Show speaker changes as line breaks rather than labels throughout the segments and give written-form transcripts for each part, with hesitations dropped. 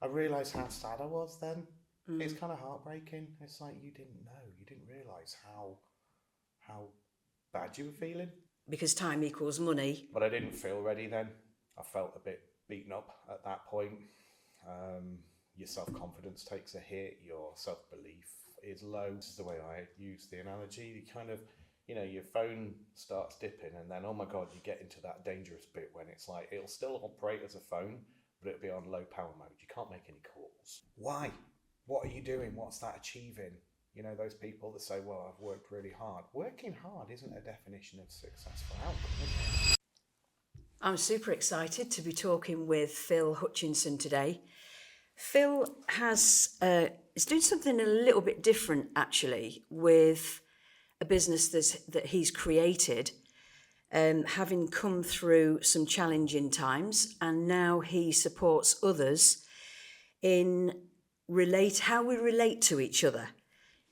I realised how sad I was then. It's kind of heartbreaking. It's like you didn't know, you didn't realise how bad you were feeling.
Because time equals money.
But I didn't feel ready then. I felt a bit beaten up at that point. Your self-confidence takes a hit. Your self-belief is low. This is the way I use the analogy. You kind of, your phone starts dipping and then, oh my God, you get into that dangerous bit when it's like, it'll still operate as a phone, but it'll be on low power mode. You can't make any calls. Why? What are you doing? What's that achieving? Those people that say, well, I've worked really hard. Working hard isn't a definition of successful outcome, is it?
I'm super excited to be talking with Phil Hutchison today. Phil is doing something a little bit different, actually, with a business that he's created, having come through some challenging times, and now he supports others in how we relate to each other.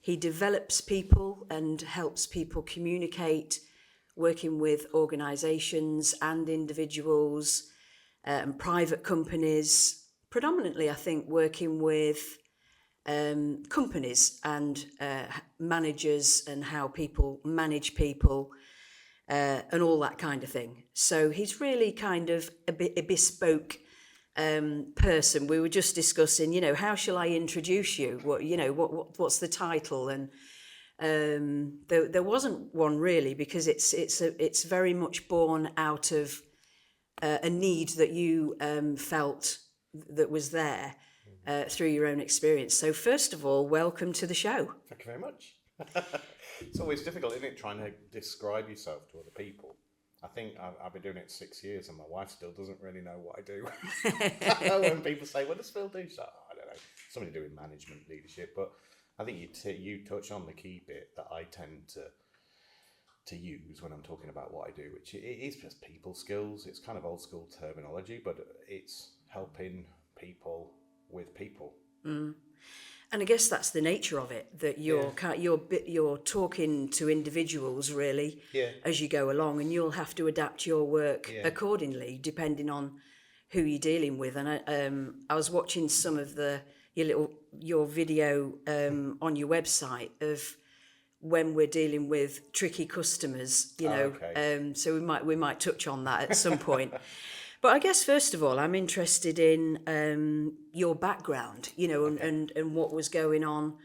He develops people and helps people communicate, working with organisations and individuals and private companies, predominantly, I think, working with companies and managers and how people manage people and all that kind of thing. So he's really kind of a bespoke person. We were just discussing, how shall I introduce you? What's the title? And there wasn't one really, because it's very much born out of a need that you felt that was there through your own experience. So first of all, welcome to the show.
Thank you very much. It's always difficult, isn't it, trying to describe yourself to other people. I think I've been doing it 6 years and my wife still doesn't really know what I do. When people say, what does Phil do? So, I don't know, somebody doing management, leadership. But I think you touch on the key bit that I tend to use when I'm talking about what I do, which it is just people skills. It's kind of old school terminology, but it's helping people with people.
And I guess that's the nature of it, that you're talking to individuals really as you go along, and you'll have to adapt your work accordingly depending on who you're dealing with. And I was watching some of your video on your website of when we're dealing with tricky customers, so we might touch on that at some point. But I guess, first of all, I'm interested in your background, and what was going on,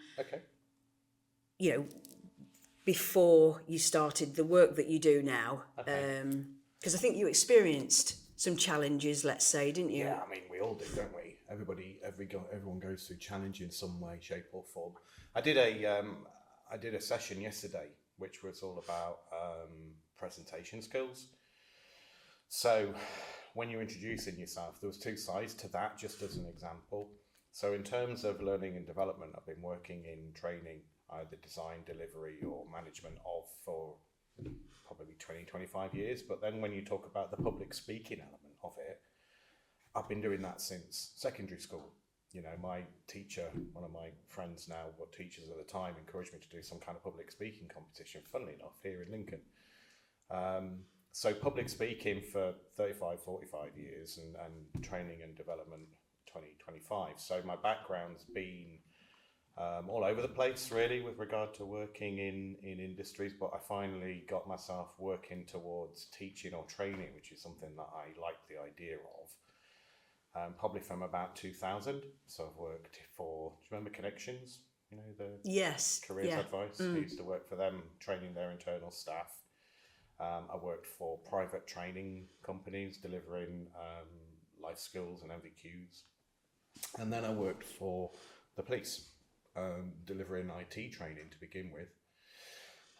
before you started the work that you do now. Because I think you experienced some challenges, let's say, didn't you?
Yeah, I mean, we all do, don't we? Everyone goes through challenge in some way, shape or form. I did a session yesterday, which was all about presentation skills. So when you're introducing yourself, there was two sides to that, just as an example. So in terms of learning and development, I've been working in training, either design, delivery or management for probably 20, 25 years. But then when you talk about the public speaking element of it, I've been doing that since secondary school. My teacher, one of my friends now, what teachers at the time, encouraged me to do some kind of public speaking competition, funnily enough, here in Lincoln. So public speaking for 35, 45 years and training and development 20, 25. So my background's been all over the place really with regard to working in industries, but I finally got myself working towards teaching or training, which is something that I like the idea of, probably from about 2000. So I've worked for, do you remember Connections?
Yes.
Careers advice. I used to work for them, training their internal staff. I worked for private training companies delivering life skills and MVQs. And then I worked for the police, delivering IT training to begin with.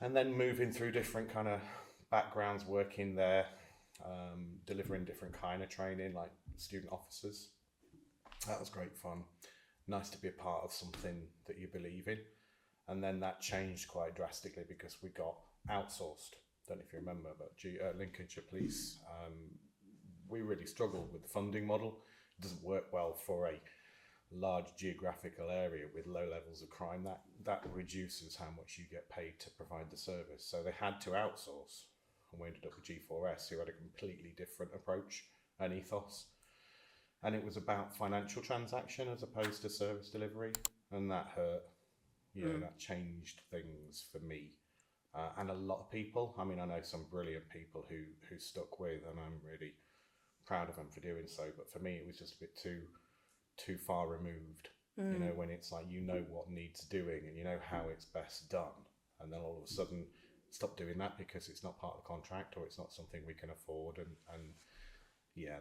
And then moving through different kind of backgrounds, working there, delivering different kind of training like student officers. That was great fun. Nice to be a part of something that you believe in. And then that changed quite drastically because we got outsourced. Don't know if you remember, but Lincolnshire Police, we really struggled with the funding model. It doesn't work well for a large geographical area with low levels of crime. That reduces how much you get paid to provide the service. So they had to outsource, and we ended up with G4S, who had a completely different approach and ethos. and it was about financial transaction as opposed to service delivery, and that hurt. That changed things for me and a lot of people. I mean, I know some brilliant people who stuck with, and I'm really proud of them for doing so. But for me, it was just a bit too far removed. When it's like what needs doing and how it's best done, and then all of a sudden stop doing that because it's not part of the contract or it's not something we can afford, and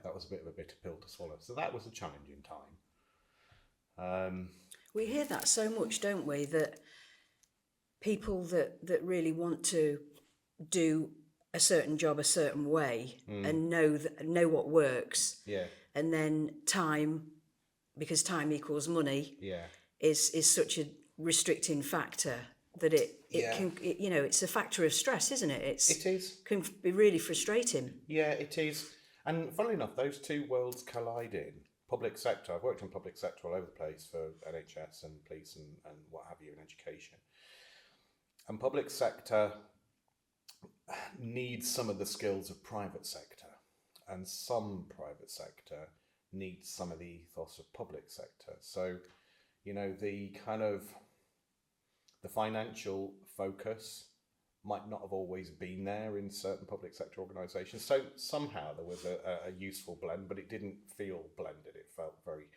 that was a bit of a bitter pill to swallow. So that was a challenging time.
We hear that so much, don't we? That people that really want to do a certain job a certain way and know what works. Yeah. And then time, because time equals money. Yeah. Is such a restricting factor that it can it's a factor of stress, isn't it? It is. Can be really frustrating.
Yeah, it is. And funnily enough, those two worlds colliding. Public sector, I've worked in public sector all over the place for NHS and police and what have you in education. And public sector needs some of the skills of private sector, and some private sector needs some of the ethos of public sector. So, the kind of the financial focus might not have always been there in certain public sector organisations. So somehow there was a useful blend, but it didn't feel blended. It felt very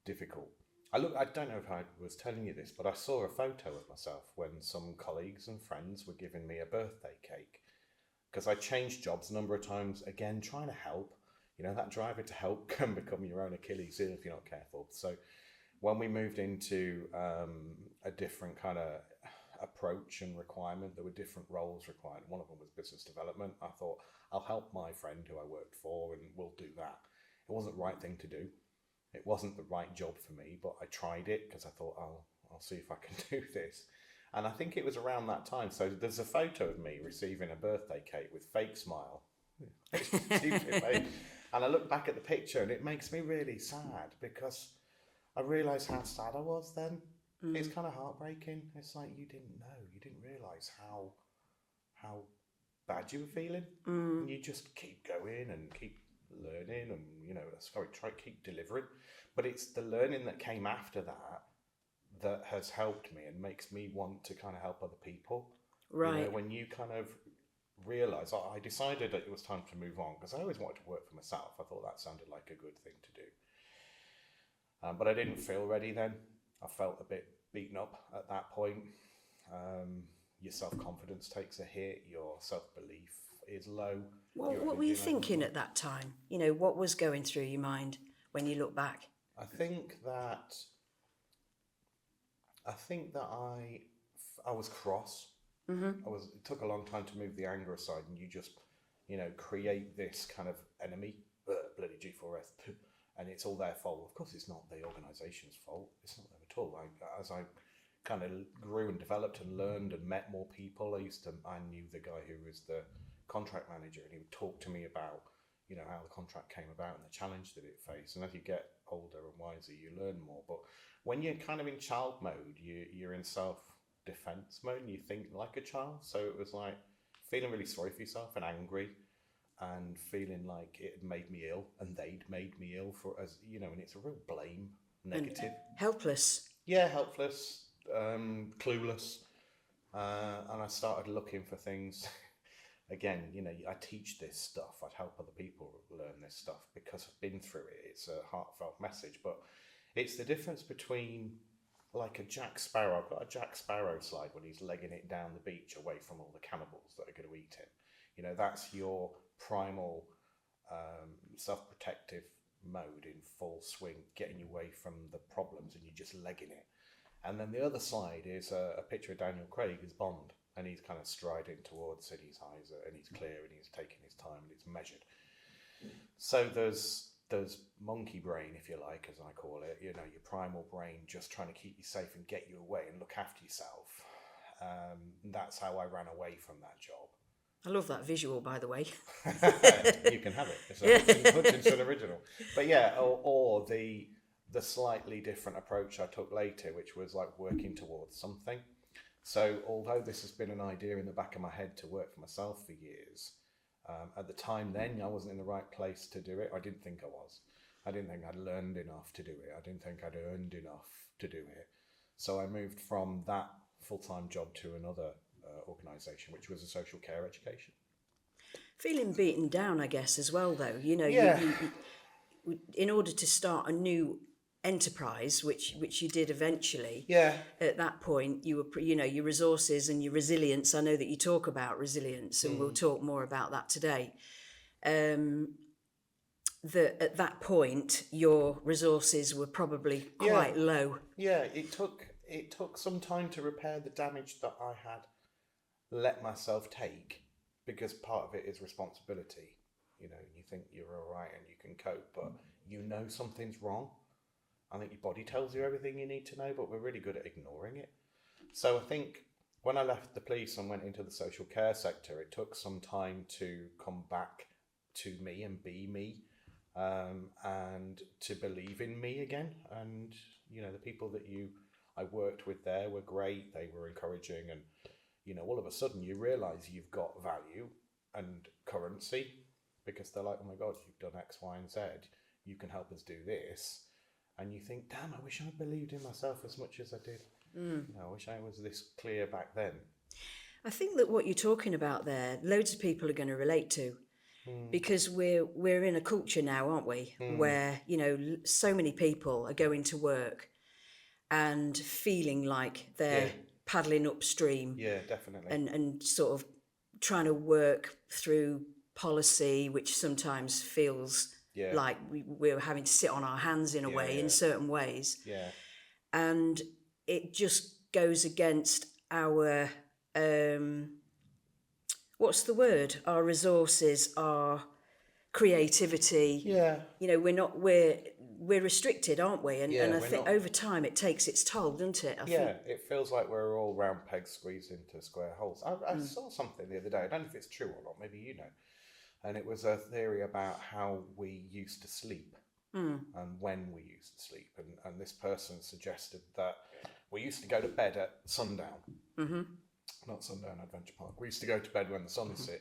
difficult. I don't know if I was telling you this, but I saw a photo of myself when some colleagues and friends were giving me a birthday cake, because I changed jobs a number of times, again, trying to help. That driver to help can become your own Achilles heel if you're not careful. So when we moved into a different kind of approach and requirement, there were different roles required. One of them was business development. I thought, I'll help my friend who I worked for and we'll do that. It wasn't the right thing to do. It wasn't the right job for me, but I tried it because I thought, I'll see if I can do this. And I think it was around that time. So there's a photo of me receiving a birthday cake with fake smile. And I look back at the picture and it makes me really sad, because I realised how sad I was then. It's kind of heartbreaking. It's like you didn't realise how bad you were feeling. And you just keep going and keep learning and, keep delivering. But it's the learning that came after that has helped me and makes me want to kind of help other people. Right. When you kind of realise, I decided that it was time to move on, because I always wanted to work for myself. I thought that sounded like a good thing to do. But I didn't feel ready then. I felt a bit beaten up at that point. Your self-confidence takes a hit. Your self-belief is low.
What were you thinking at that time? What was going through your mind when you look back?
I think that I was cross. It took a long time to move the anger aside, and you just, create this kind of enemy, bloody G4S, and it's all their fault. Of course, it's not the organisation's fault. It's not them at all. As I kind of grew and developed and learned and met more people, I knew the guy who was the contract manager, and he would talk to me about, how the contract came about and the challenge that it faced. And as you get older and wiser, you learn more. But when you're kind of in child mode, you're in self-defense mode, and you think like a child. So it was like feeling really sorry for yourself and angry, and feeling like it had made me ill and they'd made me ill and it's a real blame, negative.
And helpless.
Yeah, helpless, clueless. And I started looking for things. Again, I teach this stuff. I'd help other people learn this stuff because I've been through it. It's a heartfelt message, but it's the difference between like a Jack Sparrow. I've got a Jack Sparrow slide when he's legging it down the beach away from all the cannibals that are going to eat him. That's your primal self-protective mode in full swing, getting you away from the problems, and you're just legging it. And then the other side is a picture of Daniel Craig as Bond, and he's kind of striding towards it. His eyes and he's clear, and he's taking his time, and it's measured. So there's monkey brain, if you like, as I call it, your primal brain just trying to keep you safe and get you away and look after yourself. That's how I ran away from that job.
I love that visual, by the way.
You can have it. It's a Hutchinson original. But yeah, or the slightly different approach I took later, which was like working towards something. So although this has been an idea in the back of my head to work for myself for years, at the time then I wasn't in the right place to do it. I didn't think I was. I didn't think I'd learned enough to do it. I didn't think I'd earned enough to do it. So I moved from that full-time job to another organisation, which was a social care education.
Feeling beaten down, I guess, as well, though. You know,
Yeah.
in order to start a new enterprise, which you did eventually.
Yeah.
At that point, you were, your resources and your resilience. I know that you talk about resilience, and we'll talk more about that today. At that point, your resources were probably quite low.
Yeah, it took some time to repair the damage that I had let myself take, because part of it is responsibility. You know, you think you're all right and you can cope, but you know something's wrong. I think your body tells you everything you need to know, but we're really good at ignoring it. So I think when I left the police and went into the social care sector, it took some time to come back to me and be me, and to believe in me again. And, you know, the people that I worked with there were great. They were encouraging, and, you know, all of a sudden you realise you've got value and currency, because they're like, oh my God, you've done X, Y, and Z. You can help us do this. And you think, damn, I wish I believed in myself as much as I did. You know, I wish I was this clear back then.
I think that what you're talking about there, loads of people are going to relate to, because we're in a culture now, aren't we, where, you know, so many people are going to work and feeling like they're paddling upstream.
Yeah, definitely.
And sort of trying to work through policy, which sometimes feels like we're having to sit on our hands in a way, in certain ways.
Yeah.
And it just goes against our, what's the word? Our resources, our creativity.
Yeah.
You know, we're restricted, aren't we? And I think over time it takes its toll, doesn't it? I think.
It feels like we're all round pegs squeezed into square holes. I saw something the other day. I don't know if it's true or not. Maybe you know. And it was a theory about how we used to sleep and when we used to sleep. And this person suggested that we used to go to bed at sundown. Mm-hmm. Not sundown, Adventure Park. We used to go to bed when the sun set.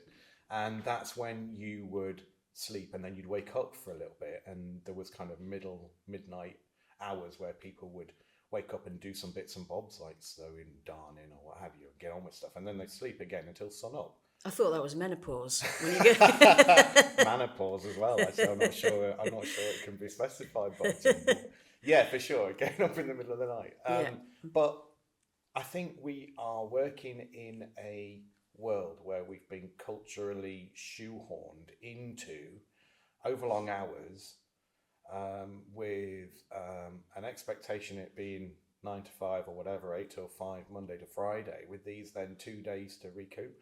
And that's when you would sleep, and then you'd wake up for a little bit. And there was kind of midnight hours where people would wake up and do some bits and bobs, like sewing, darning or what have you, and get on with stuff. And then they'd sleep again until sun up.
I thought that was menopause. When you get
Menopause as well. Actually, I'm not sure it can be specified by gender. Yeah, for sure. Getting up in the middle of the night. But I think we are working in a world where we've been culturally shoehorned into overlong hours, with an expectation it being 9 to 5 or whatever, 8 till 5, Monday to Friday, with these then 2 days to recoup.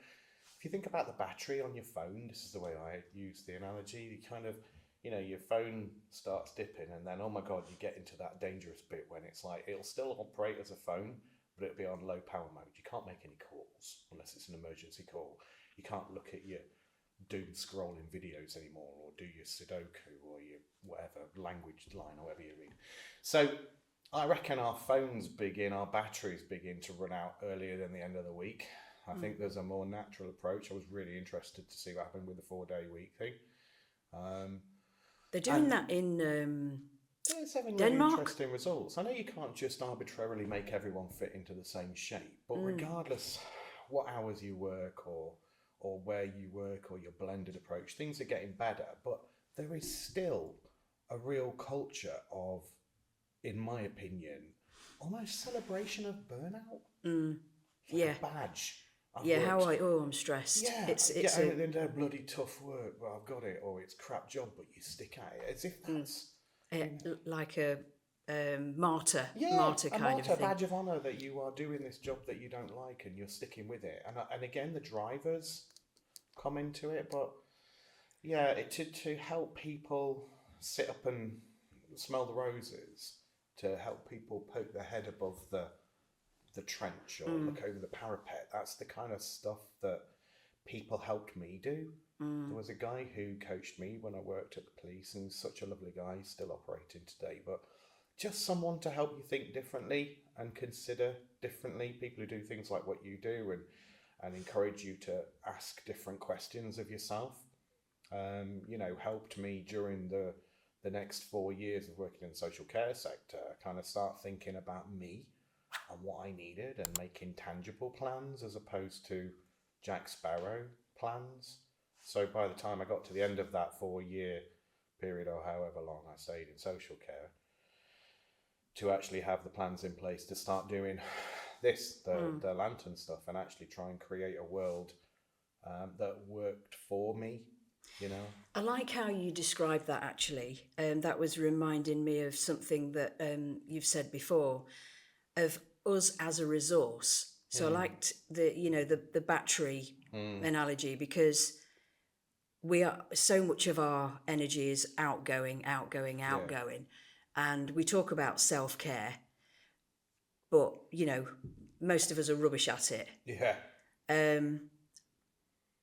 If you think about the battery on your phone, this is the way I use the analogy, you kind of, you know, your phone starts dipping, and then, oh my God, you get into that dangerous bit when it's like, it'll still operate as a phone, but it'll be on low power mode. You can't make any calls unless it's an emergency call. You can't look at your doom scrolling videos anymore, or do your Sudoku or your whatever language line or whatever you read. So I reckon our phones our batteries begin to run out earlier than the end of the week. I think there's a more natural approach. I was really interested to see what happened with the 4-day week thing.
They're doing that in
it's having
Denmark.
really interesting results. I know you can't just arbitrarily make everyone fit into the same shape, but regardless what hours you work or where you work or your blended approach, things are getting better. But there is still a real culture of, in my opinion, almost celebration of burnout. Like a badge.
I'm stressed.
Yeah,
it's
a bloody tough work. Well, I've got it, or it's crap job, but you stick at it as if that's
like a martyr
kind
of thing.
Badge of honour that you are doing this job that you don't like and you're sticking with it. And again, the drivers come into it, but to help people sit up and smell the roses, to help people poke their head above the trench or look over the parapet. That's the kind of stuff that people helped me do. There was a guy who coached me when I worked at the police, and he's such a lovely guy. He's still operating today, but just someone to help you think differently and consider differently. People who do things like what you do and encourage you to ask different questions of yourself. Helped me during the the next 4 years of working in the social care sector, kind of start thinking about me and what I needed and making tangible plans as opposed to Jack Sparrow plans. So by the time I got to the end of that 4-year period, or however long I stayed in social care, to actually have the plans in place to start doing the lantern stuff, and actually try and create a world that worked for me, you know.
I like how you described that, actually. That was reminding me of something that you've said before, of us as a resource. So I liked the battery analogy, because we are, so much of our energy is outgoing, and we talk about self-care, but most of us are rubbish at it.
Yeah.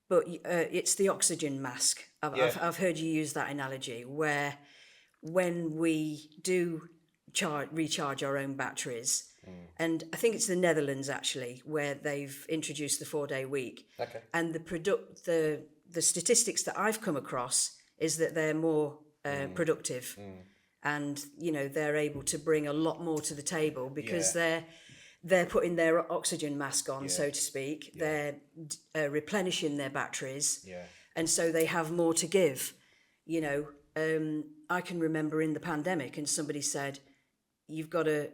But it's the oxygen mask. I've heard you use that analogy, where when we do recharge our own batteries, and I think it's the Netherlands actually, where they've introduced the 4-day week.
Okay.
And the statistics that I've come across is that they're more productive, and they're able to bring a lot more to the table, because they're putting their oxygen mask on, so to speak. They're replenishing their batteries, and so they have more to give. I can remember in the pandemic, and somebody said, "You've got to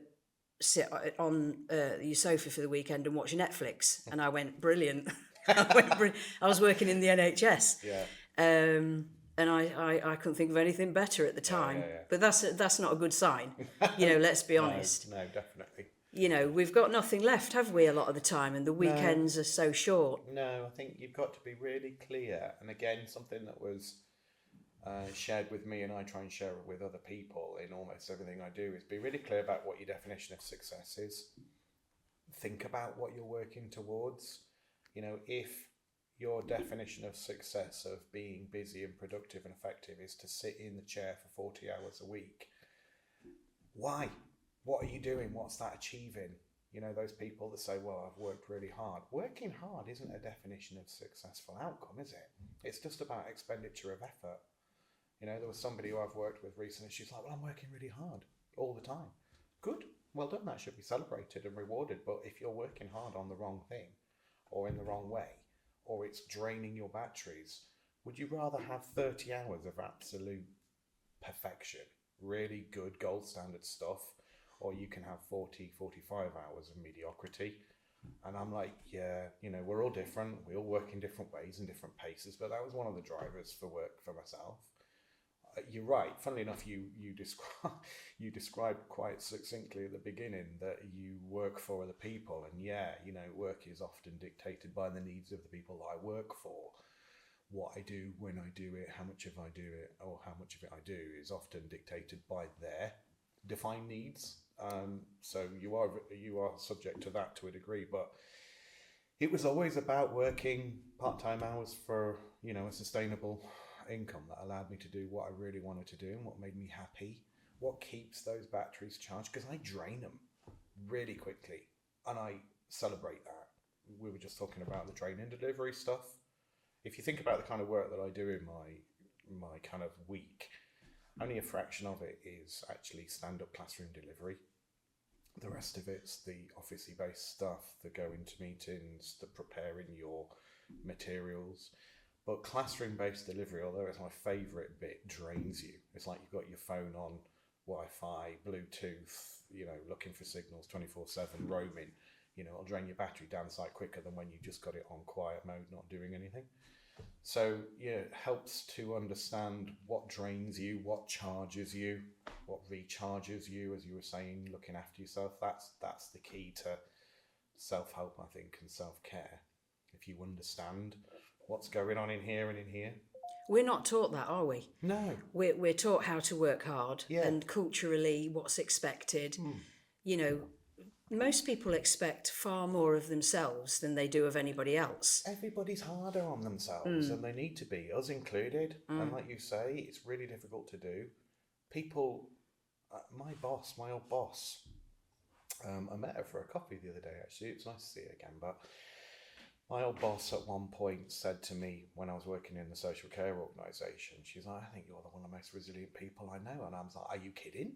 sit on your sofa for the weekend and watch Netflix," and I went, "Brilliant." I was working in the NHS, and I couldn't think of anything better at the time. But that's not a good sign. Let's be honest.
No, definitely.
We've got nothing left, have we, a lot of the time, and the weekends are so short.
No, I think you've got to be really clear. And again, something that was shared with me, and I try and share it with other people in almost everything I do, is be really clear about what your definition of success is. Think about what you're working towards. If your definition of success of being busy and productive and effective is to sit in the chair for 40 hours a week, why? What are you doing? What's that achieving? Those people that say, well, I've worked really hard. Working hard isn't a definition of successful outcome, is it? It's just about expenditure of effort. There was somebody who I've worked with recently, she's like, well, I'm working really hard all the time. Good. Well done. That should be celebrated and rewarded. But if you're working hard on the wrong thing, or in the wrong way, or it's draining your batteries, would you rather have 30 hours of absolute perfection, really good gold standard stuff, or you can have 40, 45 hours of mediocrity? And I'm like, we're all different. We all work in different ways and different paces, but that was one of the drivers for work for myself. You're right. Funnily enough, you described quite succinctly at the beginning that you work for other people, and work is often dictated by the needs of the people that I work for. What I do, when I do it, how much of I do it, or how much of it I do, is often dictated by their defined needs. So you are subject to that to a degree, but it was always about working part-time hours for a sustainable income that allowed me to do what I really wanted to do and what made me happy, what keeps those batteries charged, because I drain them really quickly, and I celebrate that. We were just talking about the training delivery stuff. If you think about the kind of work that I do in my kind of week, only a fraction of it is actually stand-up classroom delivery. The rest of it's the office-y based stuff, the going to meetings, the preparing your materials. But classroom-based delivery, although it's my favourite bit, drains you. It's like you've got your phone on Wi-Fi, Bluetooth, looking for signals 24/7, roaming. It'll drain your battery down sight quicker than when you just got it on quiet mode, not doing anything. So, it helps to understand what drains you, what charges you, what recharges you, as you were saying, looking after yourself. That's the key to self-help, I think, and self-care. If you understand what's going on in here and in here.
We're not taught that, are we?
No.
We're taught how to work hard, and culturally what's expected. Most people expect far more of themselves than they do of anybody else.
Everybody's harder on themselves, and they need to be, us included. And like you say, it's really difficult to do. People, my old boss, I met her for a coffee the other day, actually. It was nice to see her again, but My old boss at one point said to me when I was working in the social care organisation, she's like, I think you're one of the most resilient people I know. And I was like, are you kidding?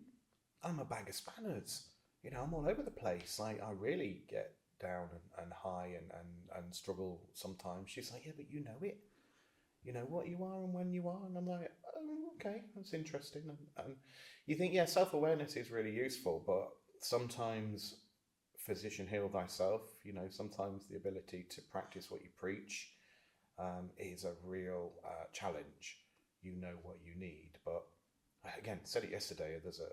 I'm a bag of spanners. I'm all over the place. I really get down and high and struggle sometimes. She's like, yeah, but you know it. You know what you are and when you are. And I'm like, oh, okay, that's interesting. And you think, yeah, self-awareness is really useful, but sometimes physician heal thyself, sometimes the ability to practice what you preach is a real challenge. You know what you need, but again, said it yesterday, there's a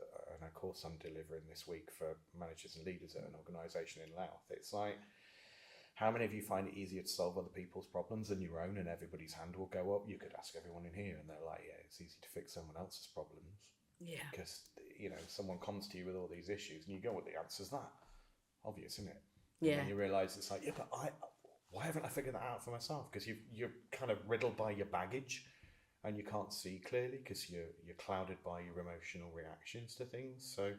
course I'm delivering this week for managers and leaders at an organisation in Louth. It's like, how many of you find it easier to solve other people's problems than your own, and everybody's hand will go up? You could ask everyone in here and they're like, yeah, it's easy to fix someone else's problems.
Yeah.
Because, someone comes to you with all these issues and you go, well, the answer's that. Obvious, isn't it?
Yeah.
And then you realise it's like, yeah, but why haven't I figured that out for myself? Because you're kind of riddled by your baggage and you can't see clearly because you're clouded by your emotional reactions to things. So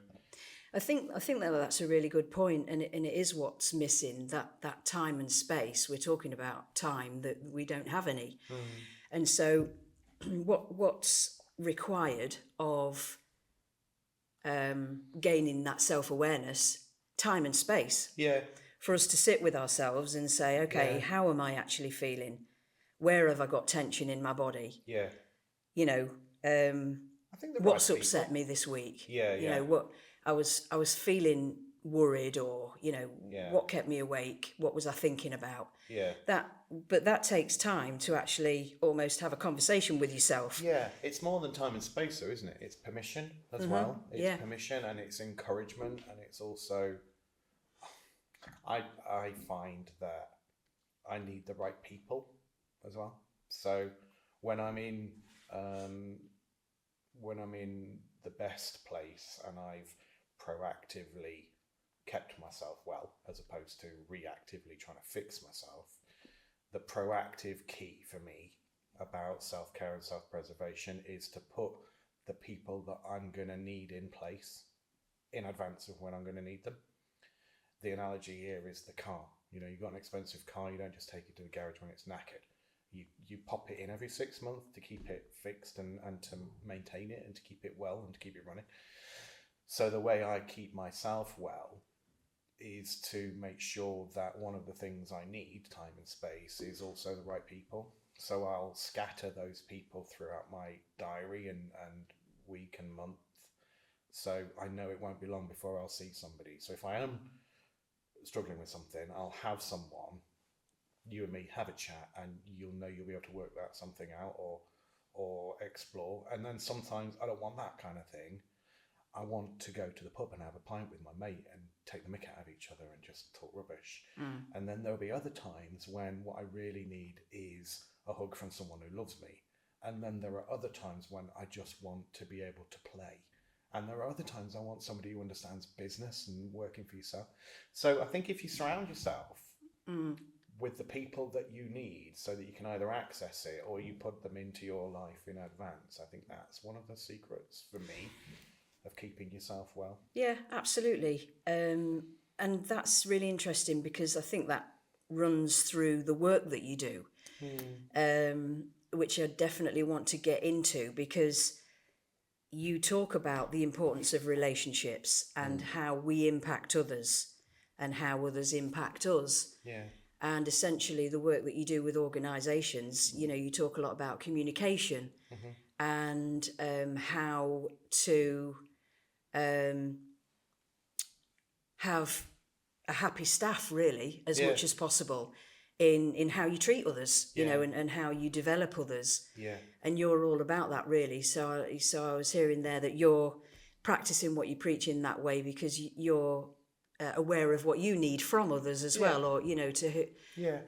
I think that's a really good point, and it is what's missing, that time and space. We're talking about time that we don't have any. And so what's required of gaining that self-awareness, time and space.
Yeah.
For us to sit with ourselves and say, okay, how am I actually feeling? Where have I got tension in my body?
Yeah.
I think what's upset me this week?
Yeah.
What I was feeling worried, or what kept me awake? What was I thinking about?
Yeah.
But that takes time to actually almost have a conversation with yourself.
Yeah, it's more than time and space, though, isn't it? It's permission as well. It's permission and it's encouragement, and it's also. I find that I need the right people as well. So when I'm in the best place and I've proactively kept myself well, as opposed to reactively trying to fix myself, the proactive key for me about self-care and self-preservation is to put the people that I'm going to need in place in advance of when I'm going to need them. The analogy here is the car. You've got an expensive car, you don't just take it to the garage when it's knackered. You pop it in every 6 months to keep it fixed and to maintain it and to keep it well and to keep it running. So the way I keep myself well is to make sure that one of the things I need, time and space, is also the right people. So I'll scatter those people throughout my diary and week and month. So I know it won't be long before I'll see somebody. So if I am struggling with something, I'll have someone, you and me, have a chat, and you'll be able to work something out or explore. And then sometimes I don't want that kind of thing. I want to go to the pub and have a pint with my mate and take the mick out of each other and just talk rubbish. And then there'll be other times when what I really need is a hug from someone who loves me. And then there are other times when I just want to be able to play. And there are other times I want somebody who understands business and working for yourself. So I think if you surround yourself with the people that you need so that you can either access it or you put them into your life in advance, I think that's one of the secrets for me of keeping yourself well.
Yeah, absolutely. And that's really interesting because I think that runs through the work that you do, which I definitely want to get into, because you talk about the importance of relationships and how we impact others and how others impact us.
Yeah.
And essentially the work that you do with organisations, you talk a lot about communication and how to have a happy staff, really, as much as possible in how you treat others, you know, and how you develop others.
Yeah.
And you're all about that, really. So I was hearing there that you're practicing what you preach in that way because you're aware of what you need from others as well, or, to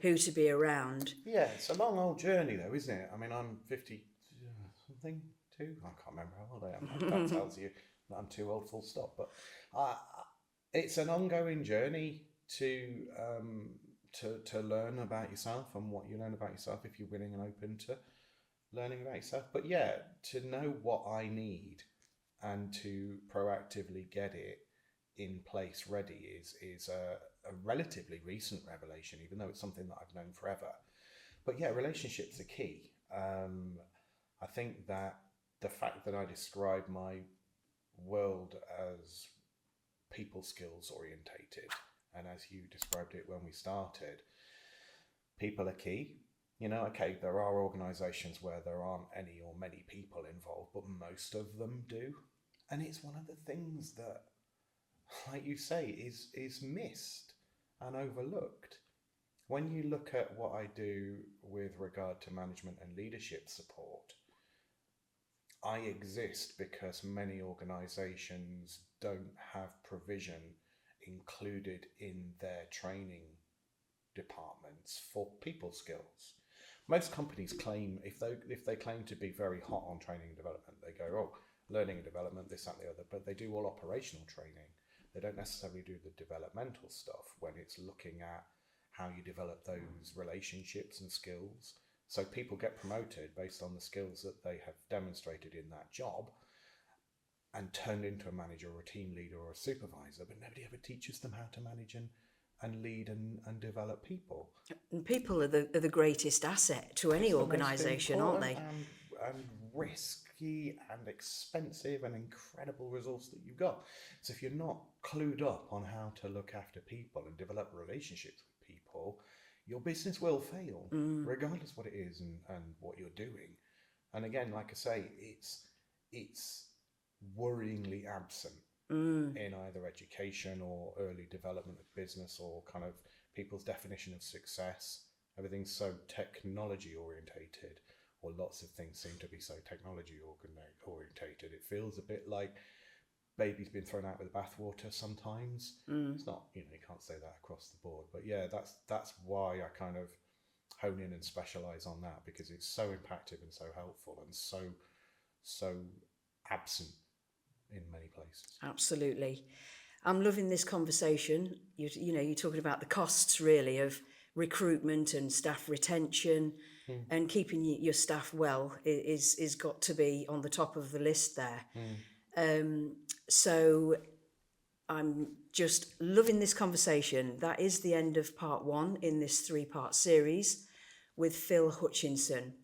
who to be around.
Yeah, it's a long old journey though, isn't it? I mean, I'm 50 something, too. I can't remember how old I am. That tells you that I'm too old, full stop. But it's an ongoing journey to learn about yourself and what you learn about yourself if you're willing and open to learning about yourself. But yeah, to know what I need and to proactively get it in place ready is a relatively recent revelation, even though it's something that I've known forever. But yeah, relationships are key. I think that the fact that I describe my world as people skills orientated, and as you described it when we started, people are key. You know, okay, there are organisations where there aren't any or many people involved, but most of them do. And it's one of the things that, like you say, is missed and overlooked. When you look at what I do with regard to management and leadership support, I exist because many organisations don't have provision included in their training departments for people skills. Most companies claim, if they claim to be very hot on training and development, they go, oh, learning and development, this, that, and the other, but they do all operational training. They don't necessarily do the developmental stuff when it's looking at how you develop those relationships and skills. So people get promoted based on the skills that they have demonstrated in that job and turned into a manager or a team leader or a supervisor, but nobody ever teaches them how to manage and lead and develop people.
And people are the greatest asset to any organisation, aren't they?
And risky and expensive and incredible resource that you've got. So if you're not clued up on how to look after people and develop relationships with people, your business will fail, regardless what it is and what you're doing. And again, like I say, it's worryingly absent in either education or early development of business or kind of people's definition of success. Everything's so technology orientated, or lots of things seem to be so technology orientated. It feels a bit like baby's been thrown out with the bathwater sometimes. It's not, you can't say that across the board, but yeah, that's why I kind of hone in and specialize on that, because it's so impactful and so helpful and so absent in many places.
Absolutely. I'm loving this conversation. You're talking about the costs really of recruitment and staff retention, and keeping your staff well is got to be on the top of the list there. So I'm just loving this conversation. That is the end of part 1 in this 3-part series with Phil Hutchison.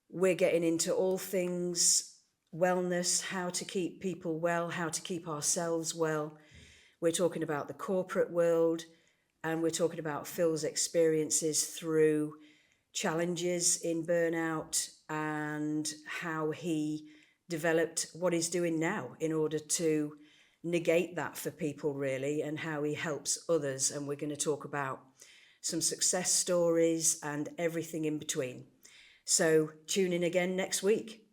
We're getting into all things wellness, how to keep people well, how to keep ourselves well. We're talking about the corporate world, and we're talking about Phil's experiences through challenges in burnout and how he developed what he's doing now in order to negate that for people really, and how he helps others. And we're going to talk about some success stories and everything in between. So tune in again next week.